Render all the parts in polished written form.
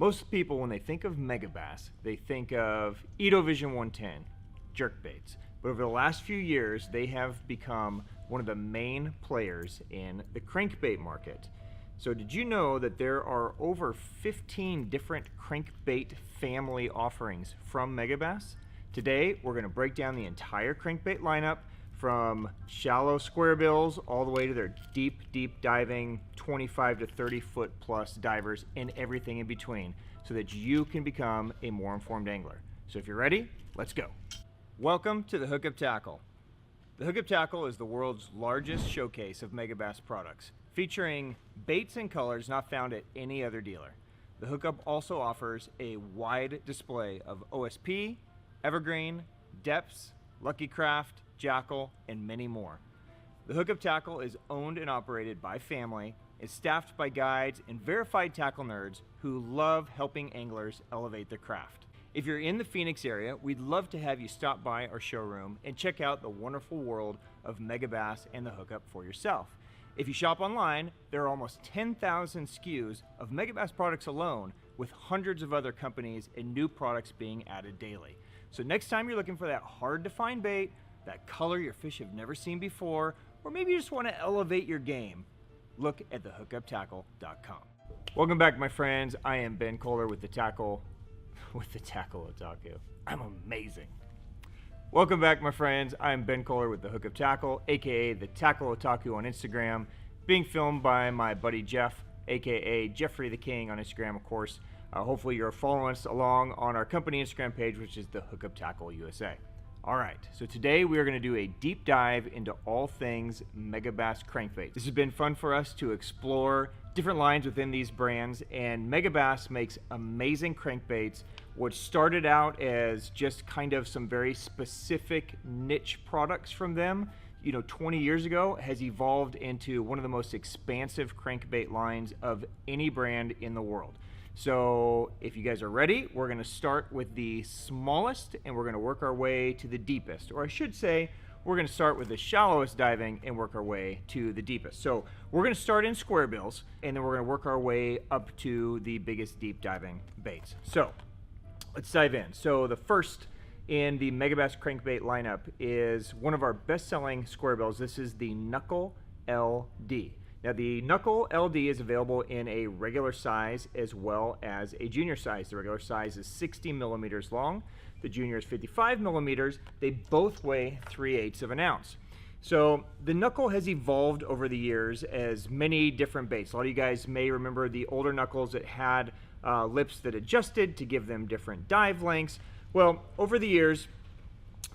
Most people, when they think of Megabass, they think of Vision 110 jerkbaits. But over the last few years, they have become one of the main players in the crankbait market. So did you know that there are over 15 different crankbait family offerings from Megabass? Today, we're going to break down the entire crankbait lineup, from shallow square bills all the way to their deep diving 25 to 30 foot plus divers and everything in between, so that you can become a more informed angler. So if you're ready, let's go. Welcome to the Hookup Tackle. The Hookup Tackle is the world's largest showcase of Megabass products, featuring baits and colors not found at any other dealer. The Hookup also offers a wide display of OSP, Evergreen, Depths, Lucky Craft, Jackal, and many more. The Hookup Tackle is owned and operated by family, is staffed by guides and verified tackle nerds who love helping anglers elevate their craft. If you're in the Phoenix area, we'd love to have you stop by our showroom and check out the wonderful world of Megabass and the Hookup for yourself. If you shop online, there are almost 10,000 SKUs of Megabass products alone, with hundreds of other companies and new products being added daily. So next time you're looking for that hard to find bait, that color your fish have never seen before, or maybe you just want to elevate your game, look at thehookuptackle.com. Welcome back, my friends. I am Ben Kohler with the Tackle Otaku. I'm amazing. Welcome back, my friends. I'm Ben Kohler with the Hookup Tackle, aka the Tackle Otaku on Instagram, being filmed by my buddy Jeff, aka Jeffrey the King on Instagram, of course. Hopefully you're following us along on our company Instagram page, which is the Hookup Tackle USA. All right, so today we are going to do a deep dive into all things Megabass crankbait. This has been fun for us to explore different lines within these brands, and Megabass makes amazing crankbaits, which started out as just kind of some very specific niche products from them, 20 years ago, has evolved into one of the most expansive crankbait lines of any brand in the world. So if you guys are ready, we're going to start with the smallest and we're going to work our way to the deepest. Or I should say, we're going to start with the shallowest diving and work our way to the deepest. So we're going to start in square bills and then we're going to work our way up to the biggest deep diving baits. So let's dive in. So the first in the Megabass crankbait lineup is one of our best-selling square bills. This is the Knuckle LD. Now, the Knuckle LD is available in a regular size as well as a junior size. The regular size is 60 millimeters long. The junior is 55 millimeters. They both weigh 3/8 of an ounce. So the Knuckle has evolved over the years as many different baits. A lot of you guys may remember the older Knuckles that had lips that adjusted to give them different dive lengths. Well, over the years,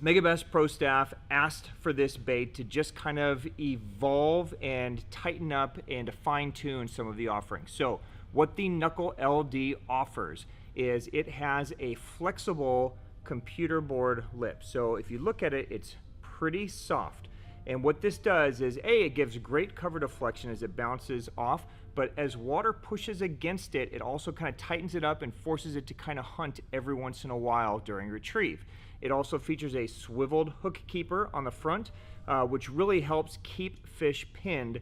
Megabass Pro staff asked for this bait to just kind of evolve and tighten up and to fine-tune some of the offerings. So what the Knuckle LD offers is it has a flexible computer board lip. So if you look at it, it's pretty soft. And what this does is, it gives great cover deflection as it bounces off, but as water pushes against it, it also kind of tightens it up and forces it to kind of hunt every once in a while during retrieve. It also features a swiveled hook keeper on the front, which really helps keep fish pinned.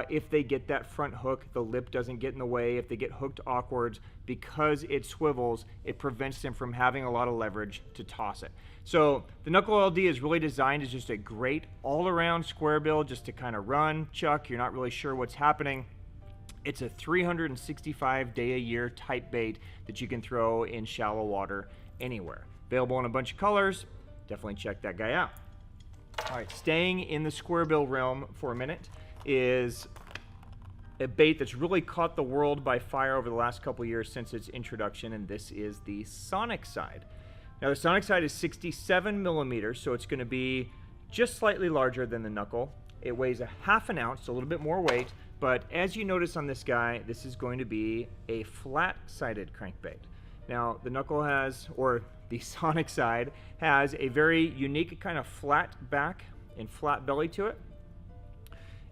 If they get that front hook, the lip doesn't get in the way. If they get hooked awkward, because it swivels, it prevents them from having a lot of leverage to toss it. So the Knuckle LD is really designed as just a great all-around square bill, just to kind of run, chuck, you're not really sure what's happening. It's a 365-day-a-year type bait that you can throw in shallow water anywhere. Available in a bunch of colors. Definitely check that guy out. All right, staying in the square bill realm for a minute is a bait that's really caught the world by fire over the last couple years since its introduction, and this is the SonicSide. Now, the SonicSide is 67 millimeters, so it's going to be just slightly larger than the Knuckle. It weighs a half an ounce, so a little bit more weight, but as you notice on this guy, this is going to be a flat-sided crankbait. Now, the Knuckle has, or the SonicSide has, a very unique kind of flat back and flat belly to it.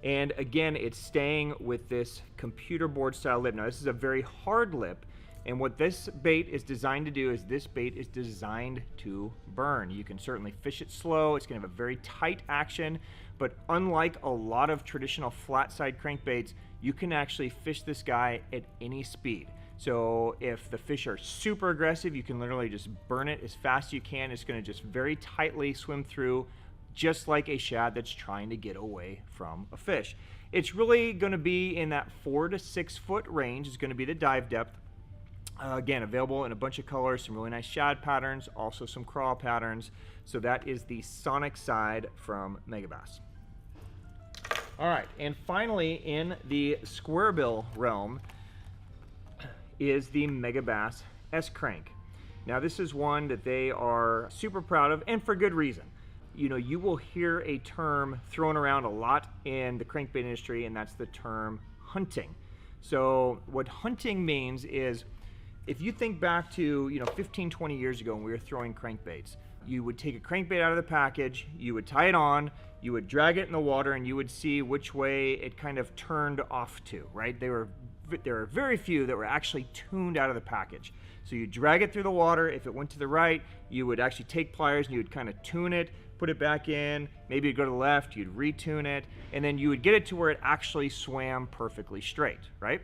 And again, it's staying with this computer board style lip. Now, this is a very hard lip, and what this bait is designed to do is this bait is designed to burn. You can certainly fish it slow. It's going to have a very tight action, but unlike a lot of traditional flat side crankbaits, you can actually fish this guy at any speed. So if the fish are super aggressive, you can literally just burn it as fast as you can. It's going to just very tightly swim through, just like a shad that's trying to get away from a fish. It's really going to be in that 4 to 6 foot range is going to be the dive depth. Again, available in a bunch of colors, some really nice shad patterns, also some crawl patterns. So that is the SonicSide from Megabass. All right, and finally in the square bill realm is the Megabass S-Crank. Now this is one that they are super proud of, and for good reason. You know, you will hear a term thrown around a lot in the crankbait industry, and that's the term hunting. So what hunting means is, if you think back to 15, 20 years ago when we were throwing crankbaits, you would take a crankbait out of the package, you would tie it on, you would drag it in the water, and you would see which way it kind of turned off to, right? There were very few that were actually tuned out of the package. So you drag it through the water. If it went to the right, you would actually take pliers and you would kind of tune it, put it back in. Maybe you'd go to the left, you'd retune it, and then you would get it to where it actually swam perfectly straight, right?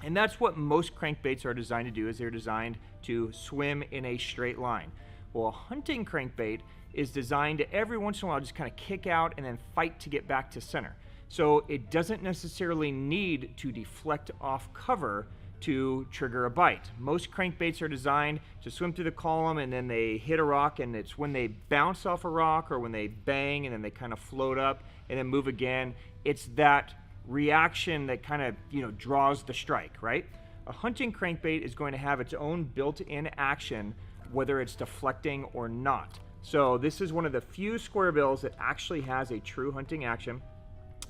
And that's what most crankbaits are designed to do, is they're designed to swim in a straight line. Well, a hunting crankbait is designed to every once in a while just kind of kick out and then fight to get back to center. So it doesn't necessarily need to deflect off cover to trigger a bite. Most crankbaits are designed to swim through the column and then they hit a rock, and it's when they bounce off a rock or when they bang and then they kind of float up and then move again. It's that reaction that kind of draws the strike, right? A hunting crankbait is going to have its own built-in action, whether it's deflecting or not. So this is one of the few square bills that actually has a true hunting action.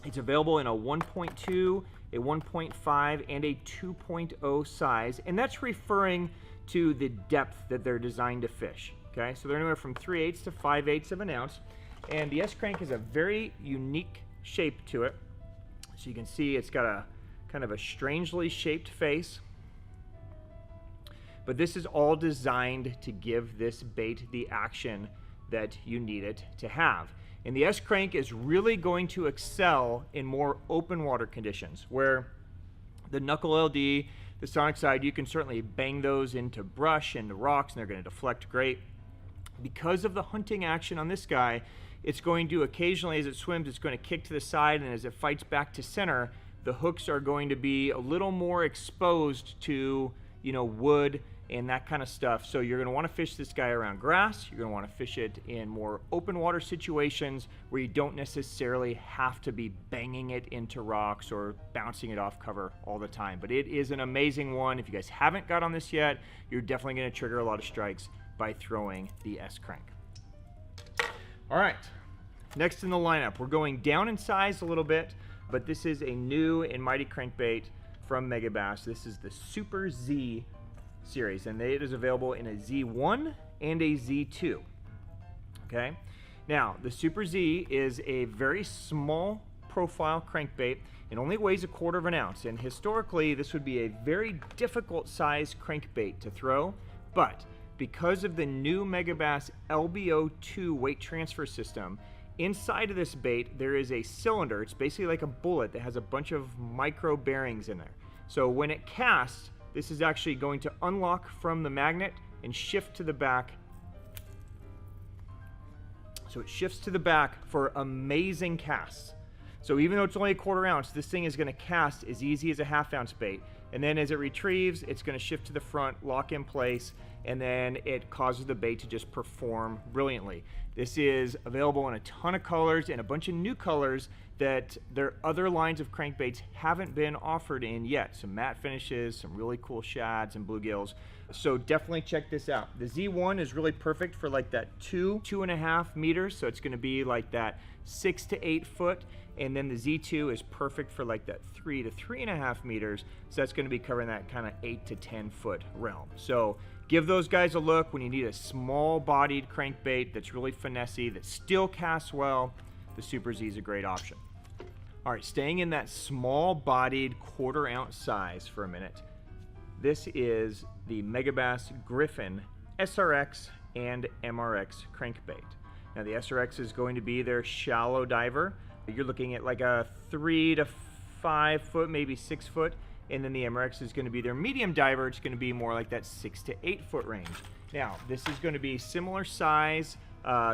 It's available in a 1.2, a 1.5, and a 2.0 size, and that's referring to the depth that they're designed to fish. Okay, so they're anywhere from 3/8 to 5/8 of an ounce, and the S-Crank has a very unique shape to it. So you can see it's got a kind of a strangely shaped face, but this is all designed to give this bait the action that you need it to have. And the S-Crank is really going to excel in more open water conditions, where the Knuckle LD, the SonicSide, you can certainly bang those into brush and the rocks and they're going to deflect great. Because of the hunting action on this guy, it's going to occasionally, as it swims, it's going to kick to the side, and as it fights back to center, the hooks are going to be a little more exposed to wood and that kind of stuff. So you're going to want to fish this guy around grass. You're going to want to fish it in more open water situations where you don't necessarily have to be banging it into rocks or bouncing it off cover all the time. But it is an amazing one. If you guys haven't got on this yet, you're definitely going to trigger a lot of strikes by throwing the S-Crank. All right, next in the lineup, we're going down in size a little bit, but this is a new and mighty crankbait from Megabass. This is the Super Z series, and it is available in a Z1 and a Z2. Okay, now the Super Z is a very small profile crankbait. It only weighs 1/4 of an ounce, and historically this would be a very difficult size crankbait to throw, but because of the new Megabass LBO2 weight transfer system, inside of this bait there is a cylinder. It's basically like a bullet that has a bunch of micro bearings in there. So when it casts, this is actually going to unlock from the magnet and shift to the back. So it shifts to the back for amazing casts. So even though it's only 1/4 ounce, this thing is going to cast as easy as a 1/2 ounce bait. And then as it retrieves, it's going to shift to the front, lock in place, and then it causes the bait to just perform brilliantly. This is available in a ton of colors and a bunch of new colors that their other lines of crankbaits haven't been offered in yet. Some matte finishes, some really cool shads and bluegills. So definitely check this out. The Z1 is really perfect for like that 2.5 meters. So it's going to be like that 6 to 8 foot. And then the Z2 is perfect for like that 3 to 3.5 meters. So that's going to be covering that kind of 8 to 10 foot realm. So give those guys a look when you need a small bodied crankbait that's really finessey, that still casts well. The Super Z is a great option. All right, staying in that small bodied 1/4 ounce size for a minute. This is the Megabass Griffin SRX and MRX crankbait. Now the SRX is going to be their shallow diver. You're looking at like a 3 to 5 foot, maybe 6 foot. and then the MRX is going to be their medium diver. It's going to be more like that 6 to 8 foot range. Now, this is going to be similar size,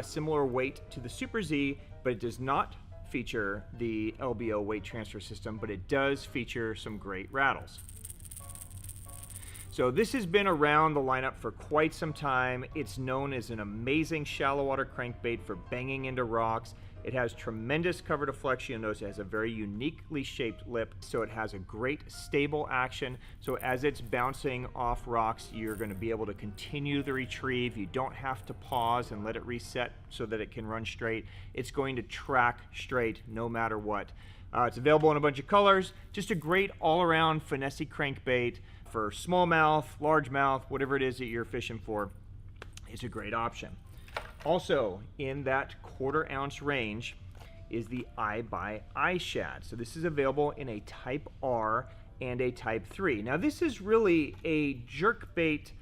similar weight to the Super Z, but it does not feature the LBO weight transfer system, but it does feature some great rattles. So this has been around the lineup for quite some time. It's known as an amazing shallow water crankbait for banging into rocks. It has tremendous cover deflection. You'll notice it has a very uniquely shaped lip, so it has a great stable action. So as it's bouncing off rocks, you're going to be able to continue the retrieve. You don't have to pause and let it reset so that it can run straight. It's going to track straight no matter what. It's available in a bunch of colors. Just a great all-around finessey crankbait for smallmouth, largemouth, whatever it is that you're fishing for. It's a great option. Also, in that 1/4 ounce range is the I-Shad. So this is available in a Type R and a Type 3. Now this is really a jerkbait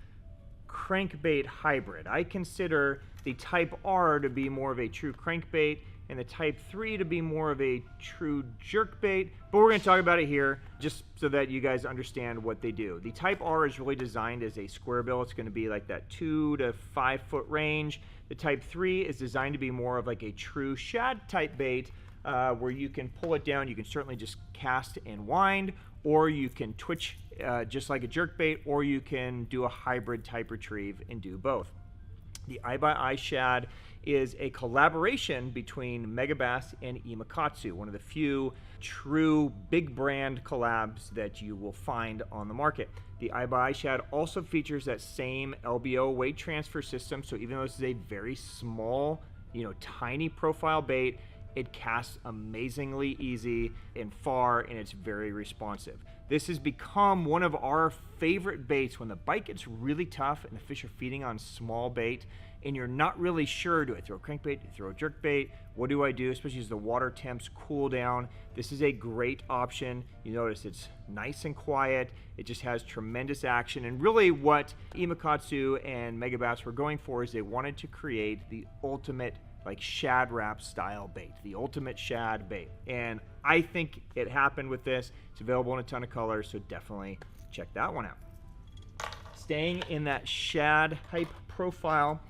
crankbait hybrid. I consider the Type R to be more of a true crankbait and the Type 3 to be more of a true jerkbait, but we're going to talk about it here just so that you guys understand what they do. The Type R is really designed as a square bill. It's going to be like that 2 to 5 foot range. The Type 3 is designed to be more of like a true shad type bait, where you can pull it down. You can certainly just cast and wind, or you can twitch just like a jerkbait, or you can do a hybrid type retrieve and do both. The I-Shad is a collaboration between Megabass and Imakatsu, one of the few true big brand collabs that you will find on the market. The I-Shad also features that same LBO weight transfer system, so even though this is a very small, tiny profile bait, it casts amazingly easy and far, and it's very responsive. This has become one of our favorite baits when the bite gets really tough and the fish are feeding on small bait and you're not really sure, do I throw a crankbait, do I throw a jerkbait, what do I do, especially as the water temps cool down. This is a great option. You notice it's nice and quiet, it just has tremendous action, and really what Imakatsu and Megabass were going for is they wanted to create the ultimate like shad wrap style bait, the ultimate shad bait. And I think it happened with this. It's available in a ton of colors, so definitely check that one out. Staying in that shad type profile,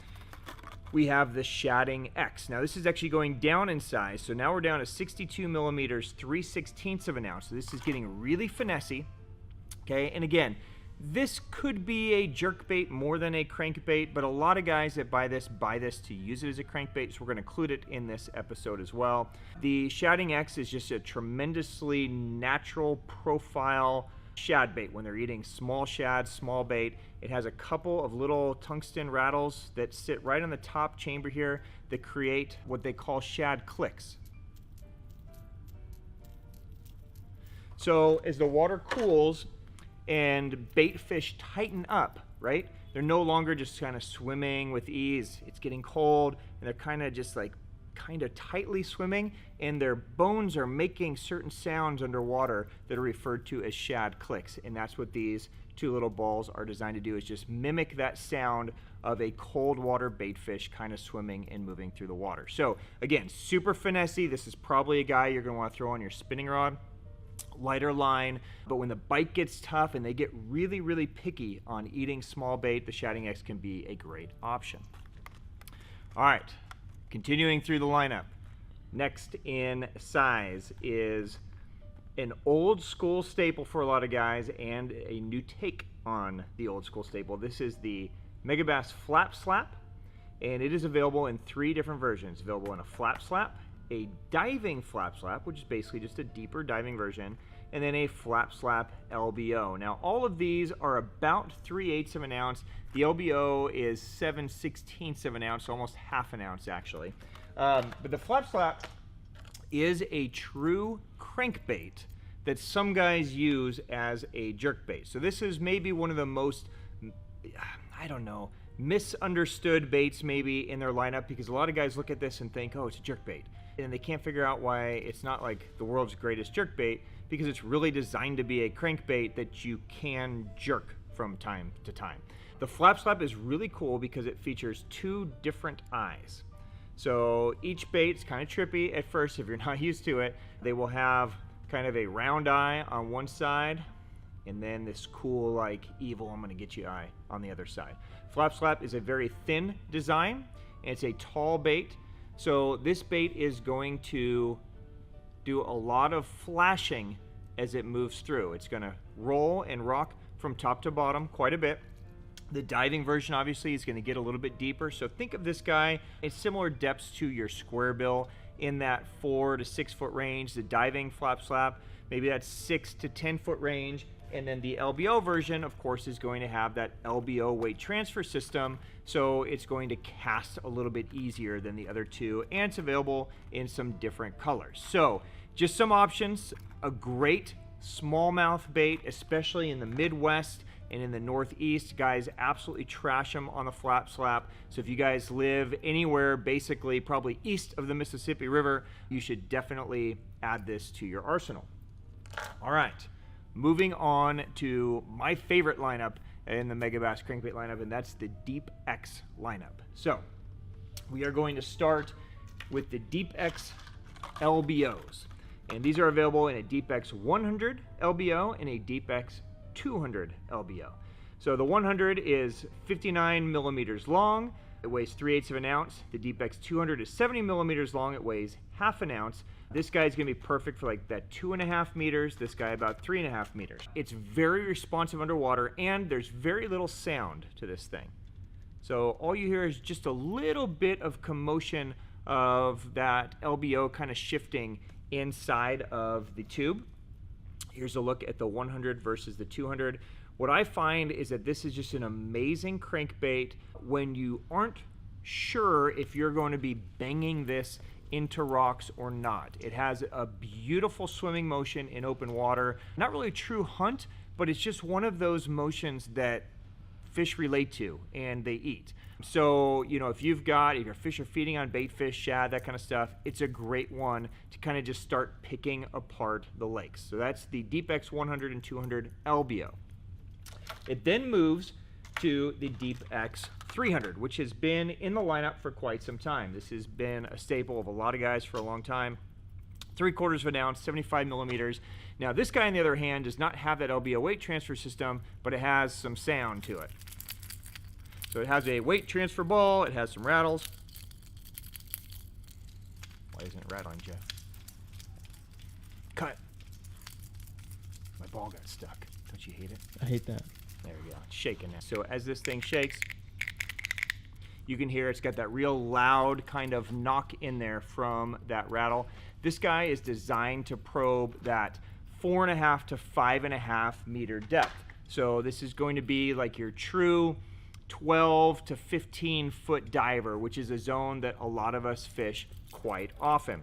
we have the Shadding X. Now this is actually going down in size, so now we're down to 62 millimeters, 3/16 of an ounce. So this is getting really finessey, okay? And again, this could be a jerkbait more than a crankbait, but a lot of guys that buy this to use it as a crankbait, so we're going to include it in this episode as well. The Shadding X is just a tremendously natural profile shad bait when they're eating small shad, small bait. It has a couple of little tungsten rattles that sit right on the top chamber here that create what they call shad clicks. So as the water cools and bait fish tighten up, right? They're no longer just kind of swimming with ease. It's getting cold and they're kind of just like tightly swimming, and their bones are making certain sounds underwater that are referred to as shad clicks. And that's what these two little balls are designed to do, is just mimic that sound of a cold water bait fish kind of swimming and moving through the water. So again, super finessey. This is probably a guy you're going to want to throw on your spinning rod, lighter line, but when the bite gets tough and they get really, really picky on eating small bait, the Shadding X can be a great option. All right, continuing through the lineup. Next in size is an old school staple for a lot of guys and a new take on the old school staple. This is the Megabass Flap Slap, and it is available in 3 different versions. Available in a flap slap, a diving flap slap, which is basically just a deeper diving version, and then a flap slap LBO. Now all of these are about 3/8 of an ounce. The LBO is 7/16 of an ounce, so almost half an ounce actually. But the flap slap is a true crankbait that some guys use as a jerkbait. So this is maybe one of the most, I don't know, misunderstood baits maybe in their lineup, because a lot of guys look at this and think, oh, it's a jerkbait. And they can't figure out why it's not like the world's greatest jerkbait, because it's really designed to be a crankbait that you can jerk from time to time. The flap slap is really cool because it features 2 different eyes. So each bait's kind of trippy at first if you're not used to it. They will have kind of a round eye on one side and then this cool, like, evil, I'm gonna get you eye on the other side. Flap Slap is a very thin design, and it's a tall bait. So this bait is going to do a lot of flashing as it moves through. It's gonna roll and rock from top to bottom quite a bit. The diving version obviously is gonna get a little bit deeper. So think of this guy in similar depths to your square bill in that 4 to 6 foot range. The diving Flap Slap, maybe that's 6 to 10 foot range. And then the LBO version, of course, is going to have that LBO weight transfer system, so it's going to cast a little bit easier than the other two, and it's available in some different colors. So just some options. A great smallmouth bait, especially in the Midwest and in the Northeast. Guys absolutely trash them on the Flap Slap. So if you guys live anywhere, basically probably east of the Mississippi River, you should definitely add this to your arsenal. All right. Moving on to my favorite lineup in the Megabass crankbait lineup, and that's the Deep X lineup. So we are going to start with the Deep X LBOs. And these are available in a Deep X 100 LBO and a Deep X 200 LBO. So the 100 is 59 millimeters long. It weighs 3/8 of an ounce. The Deep X 200 is 70 millimeters long. It weighs 1/2 an ounce. This guy is going to be perfect for like that 2.5 meters. This guy about 3.5 meters. It's very responsive underwater, and there's very little sound to this thing. So all you hear is just a little bit of commotion of that LBO kind of shifting inside of the tube. Here's a look at the 100 versus the 200. What I find is that this is just an amazing crankbait when you aren't sure if you're going to be banging this into rocks or not. It has a beautiful swimming motion in open water. Not really a true hunt, but it's just one of those motions that fish relate to and they eat. So, you know, if your fish are feeding on bait fish, shad, that kind of stuff, it's a great one to kind of just start picking apart the lakes. So that's the Deep X 100 and 200 LBO. It then moves to the Deep X 300, which has been in the lineup for quite some time. This has been a staple of a lot of guys for a long time. 3/4 of an ounce, 75 millimeters. Now this guy, on the other hand, does not have that LBO weight transfer system, but it has some sound to it. So it has a weight transfer ball, it has some rattles. Why isn't it rattling, Jeff? Cut. My ball got stuck. Don't you hate it? I hate that. There we go, it's shaking now. So as this thing shakes, you can hear it's got that real loud kind of knock in there from that rattle. This guy is designed to probe that 4.5 to 5.5 meter depth. So this is going to be like your true 12 to 15 foot diver, which is a zone that a lot of us fish quite often.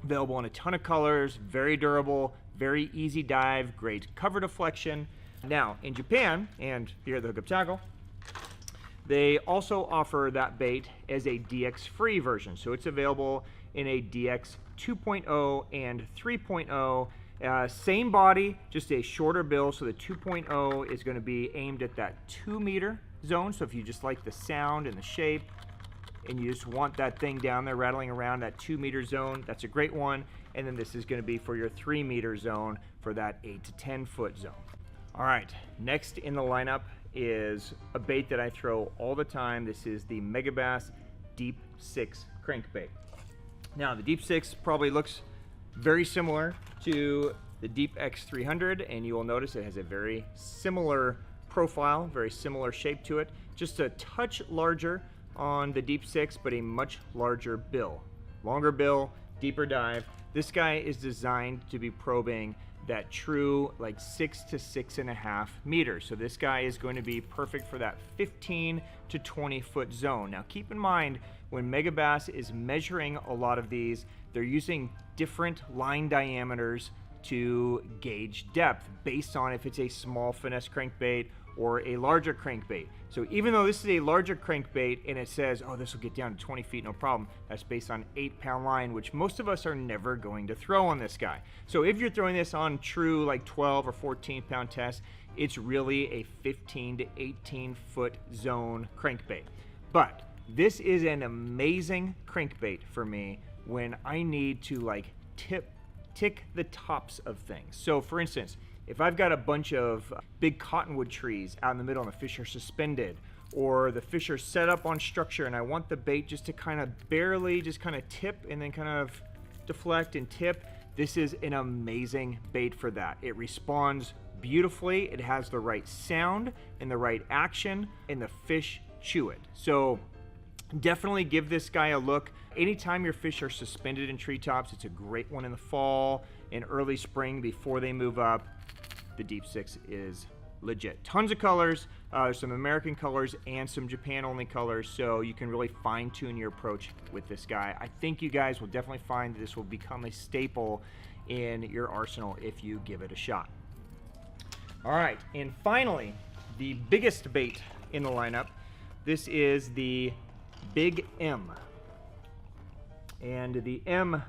Available in a ton of colors, very durable, very easy dive, great cover deflection. Now, in Japan, and here at the Hookup Tackle, they also offer that bait as a DX free version. So it's available in a DX 2.0 and 3.0. Same body, just a shorter bill. So the 2.0 is going to be aimed at that 2 meter zone. So if you just like the sound and the shape, and you just want that thing down there rattling around that 2 meter zone, that's a great one. And then this is going to be for your 3 meter zone for that 8 to 10 foot zone. All right, next in the lineup is a bait that I throw all the time. This is the Megabass Deep 6 crankbait. Now, the Deep 6 probably looks very similar to the Deep X 300, and you will notice it has a very similar profile, very similar shape to it. Just a touch larger on the Deep 6, but a much larger bill. Longer bill, deeper dive. This guy is designed to be probing that true like 6 to 6.5 meters. So this guy is going to be perfect for that 15 to 20 foot zone. Now keep in mind, when Megabass is measuring a lot of these, they're using different line diameters to gauge depth based on if it's a small finesse crankbait or a larger crankbait. So even though this is a larger crankbait and it says, oh, this will get down to 20 feet, no problem, that's based on 8-pound line, which most of us are never going to throw on this guy. So if you're throwing this on true like 12 or 14-pound tests, it's really a 15 to 18 foot zone crankbait. But this is an amazing crankbait for me when I need to like tick the tops of things. So for instance, If I've got a bunch of big cottonwood trees out in the middle and the fish are suspended, or the fish are set up on structure and I want the bait just to kind of barely just kind of tip and then kind of deflect and tip, this is an amazing bait for that. It responds beautifully, it has the right sound and the right action, and the fish chew it. So definitely give this guy a look. Anytime your fish are suspended in treetops, it's a great one in the fall and early spring before they move up. The Deep Six is legit. Tons of colors. There's some American colors and some Japan only colors, so you can really fine tune your approach with this guy. I think you guys will definitely find this will become a staple in your arsenal if you give it a shot. All right, and finally, the biggest bait in the lineup. This is the Big M. And the M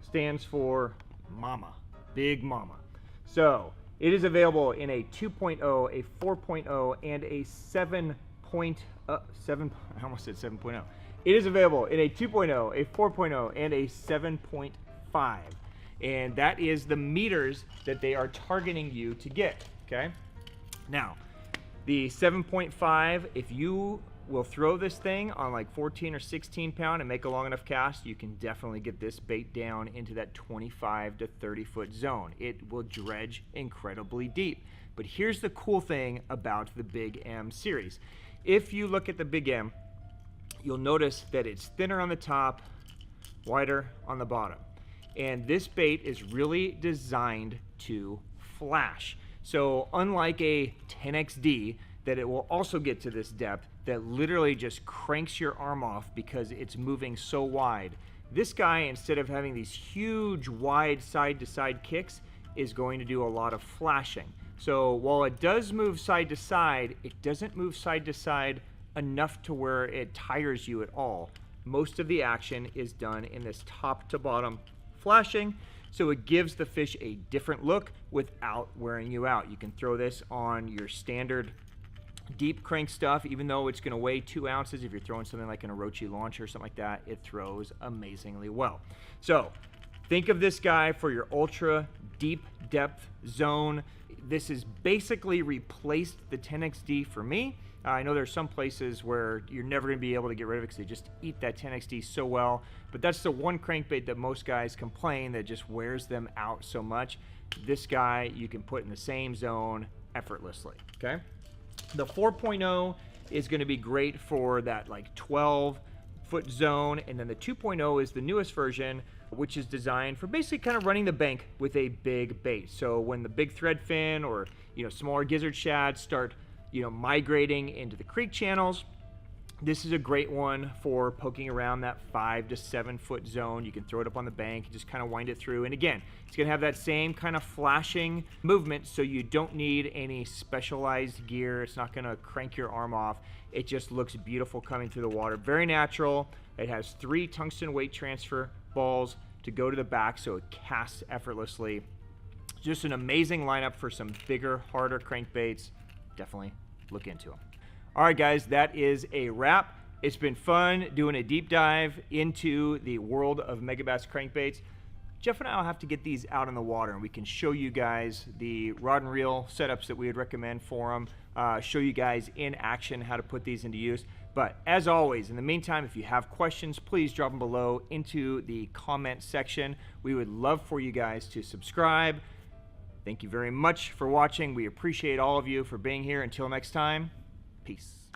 stands for Mama, Big Mama. So it is available in a 2.0, a 4.0, and a 7. I almost said 7.0. It is available in a 2.0, a 4.0, and a 7.5. And that is the meters that they are targeting you to get, okay? Now, the 7.5, if you will throw this thing on like 14 or 16 pound and make a long enough cast, you can definitely get this bait down into that 25 to 30 foot zone. It will dredge incredibly deep. But here's the cool thing about the Big M series. If you look at the Big M, you'll notice that it's thinner on the top, wider on the bottom. And this bait is really designed to flash. So unlike a 10XD, that it will also get to this depth, that literally just cranks your arm off because it's moving so wide. This guy, instead of having these huge wide side-to-side kicks, is going to do a lot of flashing. So while it does move side to side, it doesn't move side to side enough to where it tires you at all. Most of the action is done in this top to bottom flashing, so it gives the fish a different look without wearing you out. You can throw this on your standard deep crank stuff, even though it's going to weigh 2 ounces. If you're throwing something like an Orochi launcher or something like that, it throws amazingly well. So think of this guy for your ultra deep depth zone. This has basically replaced the 10XD for me. I know there's some places where you're never going to be able to get rid of it because they just eat that 10XD so well, but that's the one crankbait that most guys complain that just wears them out so much. This guy you can put in the same zone effortlessly, okay? The 4.0 is going to be great for that like 12-foot zone, and then the 2.0 is the newest version, which is designed for basically kind of running the bank with a big bait. So when the big threadfin or smaller gizzard shads start migrating into the creek channels, this is a great one for poking around that 5 to 7 foot zone. You can throw it up on the bank and just kind of wind it through. And again, it's going to have that same kind of flashing movement, so you don't need any specialized gear. It's not going to crank your arm off. It just looks beautiful coming through the water. Very natural. It has 3 tungsten weight transfer balls to go to the back, so it casts effortlessly. Just an amazing lineup for some bigger, harder crankbaits. Definitely look into them. All right, guys, that is a wrap. It's been fun doing a deep dive into the world of Megabass crankbaits. Jeff and I will have to get these out in the water, and we can show you guys the rod and reel setups that we would recommend for them, show you guys in action how to put these into use. But as always, in the meantime, if you have questions, please drop them below into the comment section. We would love for you guys to subscribe. Thank you very much for watching. We appreciate all of you for being here. Until next time, peace.